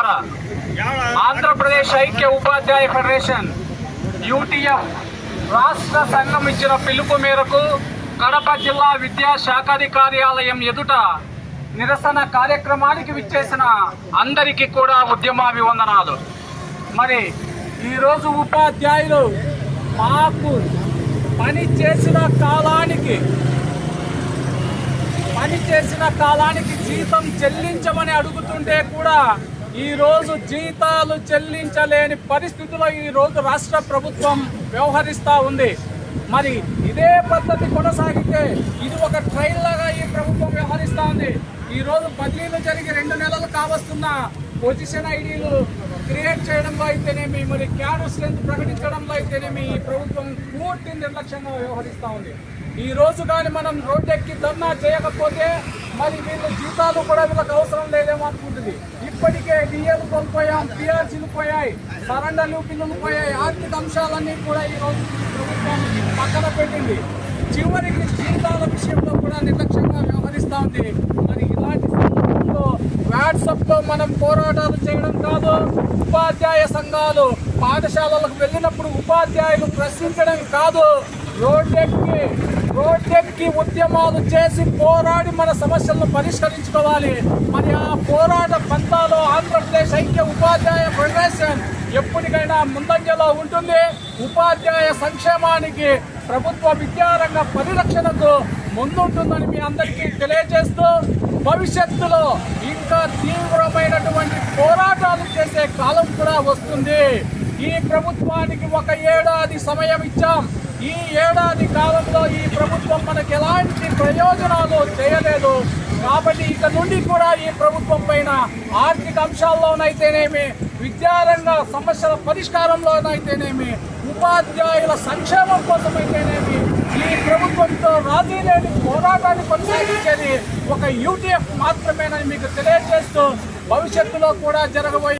ద్వారా ఆంధ్రప్రదేశ్ ఐక్య ఉపాధ్యాయ federation UTF రాష్ట్ర సంఘం ఇచ్చిన పిలుపు మేరకు కడప జిల్లా విద్యా శాఖాధికార్యాలయం ఎదుట నిరసన కార్యక్రమానికి విచ్చేసిన అందరికీ కూడా ఉద్యమాభివందనాలు. మరి ఈరోజు ఉపాధ్యాయులు మాకు పని చేసిన కాలానికి జీతం చెల్లించమని అడుగుతుంటే కూడా ఈరోజు జీతాలు చెల్లించలేని పరిస్థితిలో ఈరోజు రాష్ట్ర ప్రభుత్వం వ్యవహరిస్తూ ఉంది. మరి ఇదే పద్ధతి కొనసాగితే ఇది ఒక ట్రైల్ లాగా ఈ ప్రభుత్వం వ్యవహరిస్తూ ఉంది. ఈరోజు బదిలీలు జరిగి 2 నెలలు కావస్తున్న పొజిషన్ ఐడీలు క్రియేట్ చేయడంలో అయితేనేమి, మరి క్యాడర్ స్ట్రెంత్ ప్రకటించడంలో అయితేనేమి ఈ ప్రభుత్వం పూర్తి నిర్లక్ష్యంగా వ్యవహరిస్తూ ఉంది. ఈ రోజు కానీ మనం రోడ్డెక్కి ధర్నా చేయకపోతే మరి వీళ్ళు జీతాలు కూడా వీళ్ళకి అవసరం లేదేమో అనుకుంటుంది. ఇప్పటికే డిఏలు కోల్పోయాం, పిఆర్సీలు పోయాయి, సరెండర్లు బిల్లులు పోయాయి, ఆర్థిక అంశాలన్నీ కూడా ఈరోజు ప్రభుత్వం పక్కన పెట్టింది. చివరికి జీతాల విషయంలో కూడా నిర్లక్ష్యంగా వ్యవహరిస్తూ ఉంది. మరి ఇలాంటి సందర్భంలో వాట్సాప్లో మనం పోరాటాలు చేయడం కాదు, ఉపాధ్యాయ సంఘాలు పాఠశాలలకు వెళ్ళినప్పుడు ఉపాధ్యాయులు ప్రశ్నించడం కాదు, రోడ్డెక్కి ఉద్యమాలు చేసి పోరాడి మన సమస్యలను పరిష్కరించుకోవాలి. మరి ఆ పోరాట పంతాలో ఆంధ్రప్రదేశ్ ఐక్య ఉపాధ్యాయ ఫెడరేషన్ ఎప్పటికైనా ముందంజలో ఉంటుంది. ఉపాధ్యాయ సంక్షేమానికి, ప్రభుత్వ విద్యారంగ పరిరక్షణకు ముందుంటుందని మీ అందరికీ తెలియజేస్తూ భవిష్యత్తులో ఇంకా తీవ్రమైనటువంటి పోరాటాలు చేసే కాలం కూడా వస్తుంది. ఈ ప్రభుత్వానికి 1 ఏడాది సమయం ఇచ్చాం. ఈ ఏడాది కాలంలో ఈ ప్రభుత్వం మనకు ఎలాంటి ప్రయోజనాలు చేయలేదు. కాబట్టి ఇక నుండి కూడా ఈ ప్రభుత్వం పైన ఆర్థిక అంశాల్లోనైతేనేమి, విద్యారంగ సమస్యల పరిష్కారంలోనైతేనేమి, ఉపాధ్యాయుల సంక్షేమం కోసమైతేనేమి ఈ ప్రభుత్వంతో రాజీ లేని పోరాటాన్ని కొనసాగించేది ఒక యూటీఎఫ్ మాత్రమేనని మీకు తెలియజేస్తూ భవిష్యత్తులో కూడా జరగబోయే